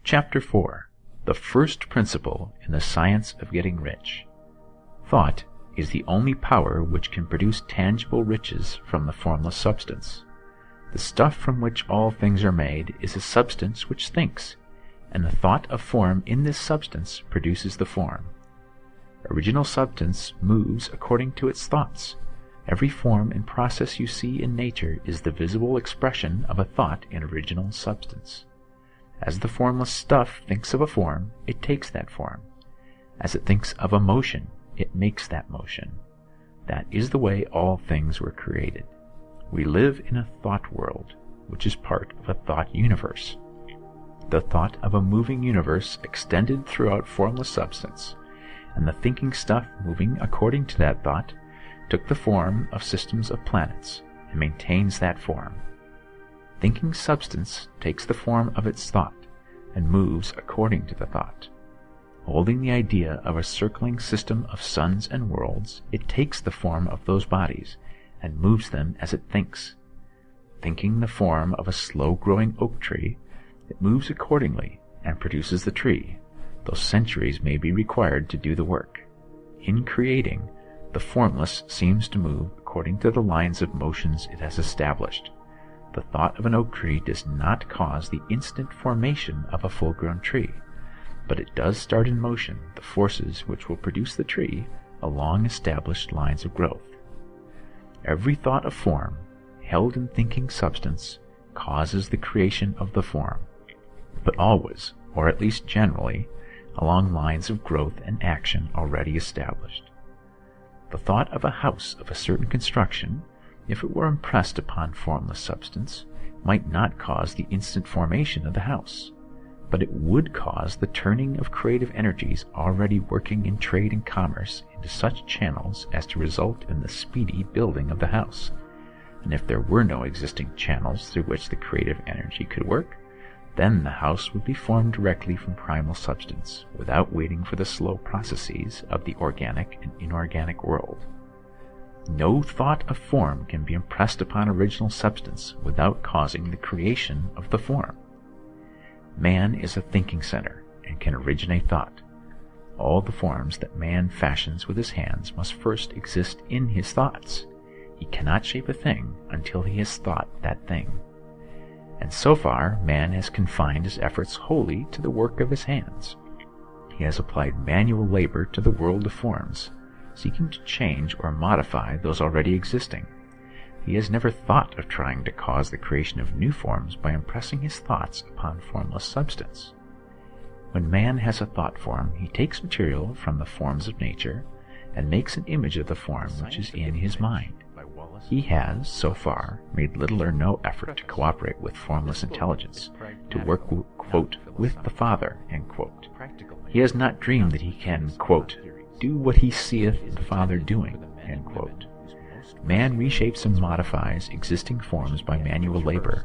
Chapter 4. The First Principle in the Science of Getting Rich. Thought is the only power which can produce tangible riches from the formless substance. The stuff from which all things are made is a substance which thinks, and the thought of form in this substance produces the form. Original substance moves according to its thoughts. Every form and process you see in nature is the visible expression of a thought in original substance. As the formless stuff thinks of a form, it takes that form. As it thinks of a motion, it makes that motion. That is the way all things were created. We live in a thought world, which is part of a thought universe. The thought of a moving universe extended throughout formless substance, and the thinking stuff moving according to that thought took the form of systems of planets and maintains that form. Thinking substance takes the form of its thought and moves according to the thought. Holding the idea of a circling system of suns and worlds, it takes the form of those bodies and moves them as it thinks. Thinking the form of a slow-growing oak tree, it moves accordingly and produces the tree, though centuries may be required to do the work. In creating, the formless seems to move according to the lines of motions it has established. The thought of an oak tree does not cause the instant formation of a full-grown tree, but it does start in motion the forces which will produce the tree along established lines of growth. Every thought of form, held in thinking substance, causes the creation of the form, but always, or at least generally, along lines of growth and action already established. The thought of a house of a certain construction, if it were impressed upon formless substance, might not cause the instant formation of the house, but it would cause the turning of creative energies already working in trade and commerce into such channels as to result in the speedy building of the house. And if there were no existing channels through which the creative energy could work, then the house would be formed directly from primal substance, without waiting for the slow processes of the organic and inorganic world. No thought of form can be impressed upon original substance without causing the creation of the form. Man is a thinking center and can originate thought. All the forms that man fashions with his hands must first exist in his thoughts. He cannot shape a thing until he has thought that thing. And so far, man has confined his efforts wholly to the work of his hands. He has applied manual labor to the world of forms, seeking to change or modify those already existing. He has never thought of trying to cause the creation of new forms by impressing his thoughts upon formless substance. When man has a thought form, he takes material from the forms of nature and makes an image of the form which is in his mind. He has, so far, made little or no effort to cooperate with formless intelligence, to work, quote, with the Father, end quote. He has not dreamed that he can, quote, do what he seeth the Father doing, end quote. Man reshapes and modifies existing forms by manual labor.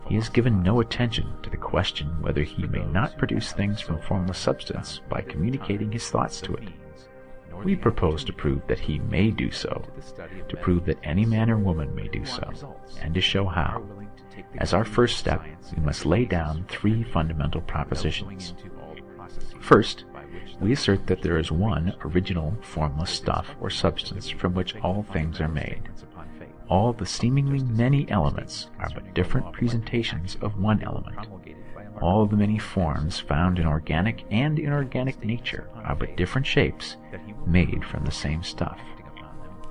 He has given no attention to the question whether he may not produce things from formless substance by communicating his thoughts to it. We propose to prove that he may do so, to prove that any man or woman may do so, and to show how. As our first step, we must lay down three fundamental propositions. First, we assert that there is one original formless stuff or substance from which all things are made. All the seemingly many elements are but different presentations of one element. All the many forms found in organic and inorganic nature are but different shapes made from the same stuff.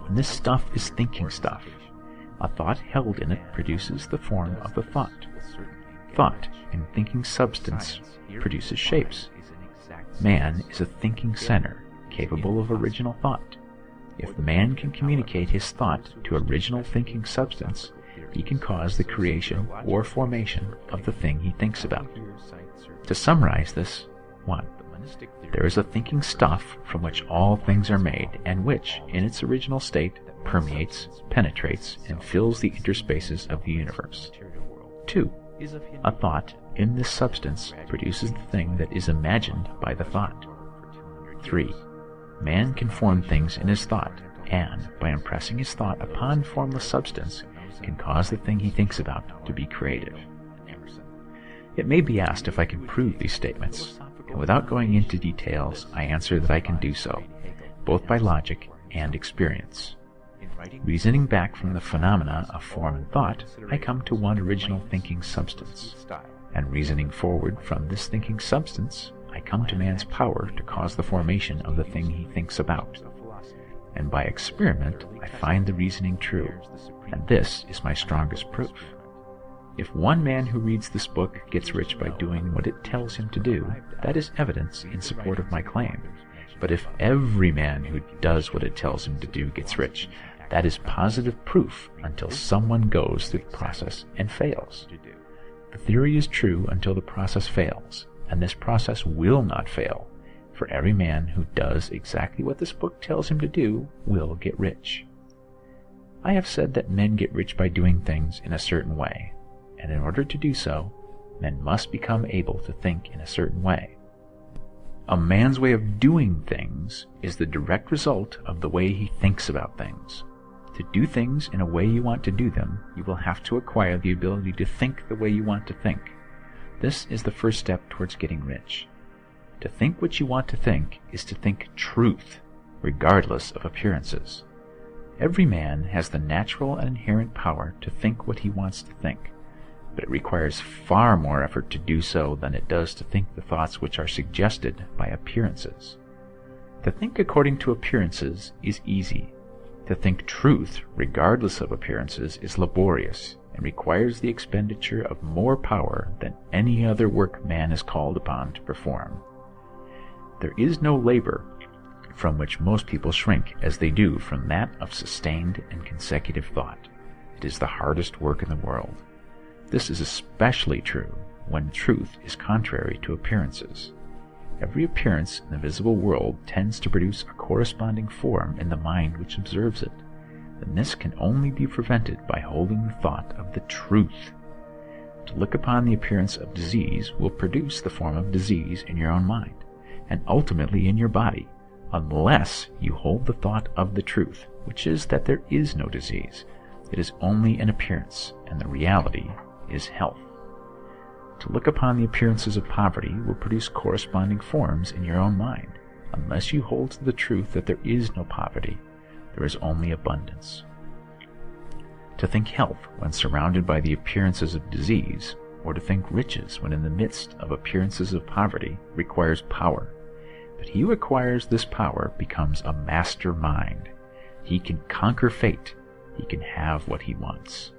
When this stuff is thinking stuff, a thought held in it produces the form of the thought. Thought in thinking substance produces shapes. Man is a thinking center, capable of original thought. If the man can communicate his thought to original thinking substance, he can cause the creation or formation of the thing he thinks about. To summarize this, 1. There is a thinking stuff from which all things are made, and which, in its original state, permeates, penetrates, and fills the interspaces of the universe. 2. A thought in this substance produces the thing that is imagined by the thought. 3. Man can form things in his thought, and, by impressing his thought upon formless substance, can cause the thing he thinks about to be creative. It may be asked if I can prove these statements, and without going into details, I answer that I can do so, both by logic and experience. Reasoning back from the phenomena of form and thought, I come to one original thinking substance, and reasoning forward from this thinking substance, I come to man's power to cause the formation of the thing he thinks about. And by experiment, I find the reasoning true, and this is my strongest proof. If one man who reads this book gets rich by doing what it tells him to do, that is evidence in support of my claim. But if every man who does what it tells him to do gets rich, that is positive proof until someone goes through the process and fails. The theory is true until the process fails, and this process will not fail, for every man who does exactly what this book tells him to do will get rich. I have said that men get rich by doing things in a certain way, and in order to do so, men must become able to think in a certain way. A man's way of doing things is the direct result of the way he thinks about things. To do things in a way you want to do them, you will have to acquire the ability to think the way you want to think. This is the first step towards getting rich. To think what you want to think is to think truth, regardless of appearances. Every man has the natural and inherent power to think what he wants to think, but it requires far more effort to do so than it does to think the thoughts which are suggested by appearances. To think according to appearances is easy. To think truth, regardless of appearances, is laborious and requires the expenditure of more power than any other work man is called upon to perform. There is no labor from which most people shrink as they do from that of sustained and consecutive thought. It is the hardest work in the world. This is especially true when truth is contrary to appearances. Every appearance in the visible world tends to produce a corresponding form in the mind which observes it, and this can only be prevented by holding the thought of the truth. To look upon the appearance of disease will produce the form of disease in your own mind, and ultimately in your body, unless you hold the thought of the truth, which is that there is no disease. It is only an appearance, and the reality is health. To look upon the appearances of poverty will produce corresponding forms in your own mind. Unless you hold to the truth that there is no poverty, there is only abundance. To think health when surrounded by the appearances of disease, or to think riches when in the midst of appearances of poverty, requires power. But he who acquires this power becomes a master mind. He can conquer fate. He can have what he wants.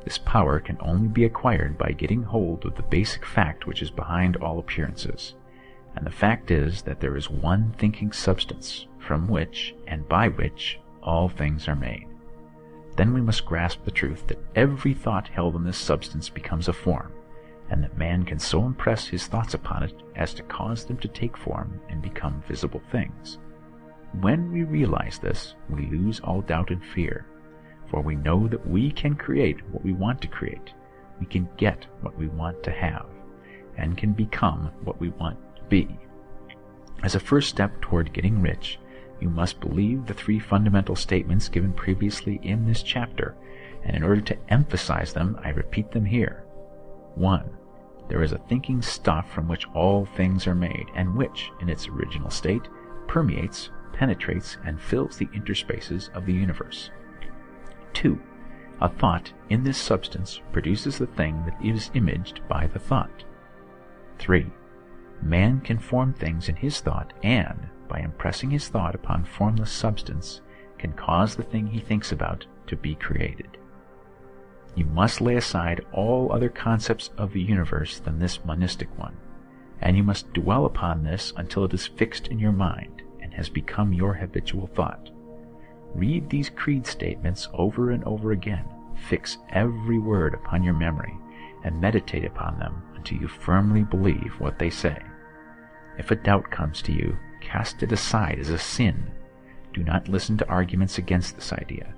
This power can only be acquired by getting hold of the basic fact which is behind all appearances, and the fact is that there is one thinking substance from which and by which all things are made. Then we must grasp the truth that every thought held in this substance becomes a form, and that man can so impress his thoughts upon it as to cause them to take form and become visible things. When we realize this, we lose all doubt and fear, for we know that we can create what we want to create, we can get what we want to have, and can become what we want to be. As a first step toward getting rich, you must believe the three fundamental statements given previously in this chapter, and in order to emphasize them, I repeat them here. 1. There is a thinking stuff from which all things are made, and which, in its original state, permeates, penetrates, and fills the interspaces of the universe. 2. A thought in this substance produces the thing that is imaged by the thought. 3. Man can form things in his thought and, by impressing his thought upon formless substance, can cause the thing he thinks about to be created. You must lay aside all other concepts of the universe than this monistic one, and you must dwell upon this until it is fixed in your mind and has become your habitual thought. Read these creed statements over and over again, fix every word upon your memory, and meditate upon them until you firmly believe what they say. If a doubt comes to you, cast it aside as a sin. Do not listen to arguments against this idea.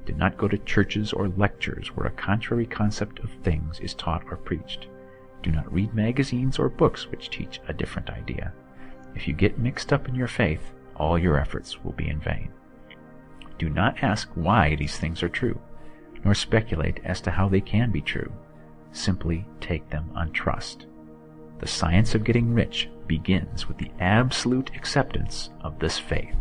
Do not go to churches or lectures where a contrary concept of things is taught or preached. Do not read magazines or books which teach a different idea. If you get mixed up in your faith, all your efforts will be in vain. Do not ask why these things are true, nor speculate as to how they can be true. Simply take them on trust. The science of getting rich begins with the absolute acceptance of this faith.